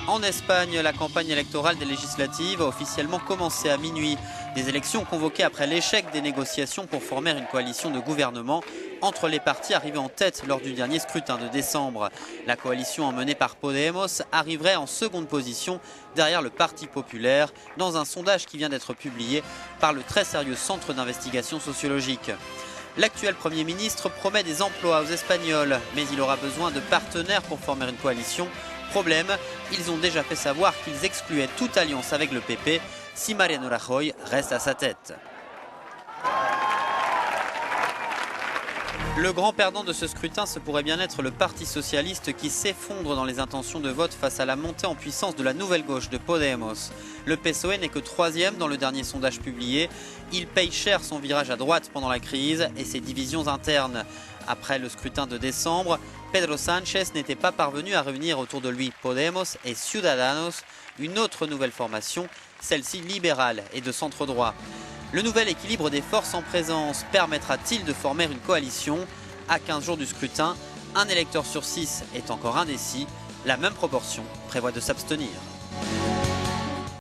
En Espagne, la campagne électorale des législatives a officiellement commencé à minuit. Des élections convoquées après l'échec des négociations pour former une coalition de gouvernement entre les partis arrivés en tête lors du dernier scrutin de décembre. La coalition emmenée par Podemos arriverait en seconde position derrière le Parti populaire dans un sondage qui vient d'être publié par le très sérieux Centre d'investigation sociologique. L'actuel Premier ministre promet des emplois aux Espagnols, mais il aura besoin de partenaires pour former une coalition. Problème, ils ont déjà fait savoir qu'ils excluaient toute alliance avec le PP si Mariano Rajoy reste à sa tête. Le grand perdant de ce scrutin, ce pourrait bien être le Parti socialiste qui s'effondre dans les intentions de vote face à la montée en puissance de la nouvelle gauche de Podemos. Le PSOE n'est que 3e dans le dernier sondage publié. Il paye cher son virage à droite pendant la crise et ses divisions internes. Après le scrutin de décembre, Pedro Sánchez n'était pas parvenu à réunir autour de lui Podemos et Ciudadanos, une autre nouvelle formation, celle-ci libérale et de centre-droit. Le nouvel équilibre des forces en présence permettra-t-il de former une coalition? À 15 jours du scrutin, un électeur sur 6 est encore indécis. La même proportion prévoit de s'abstenir.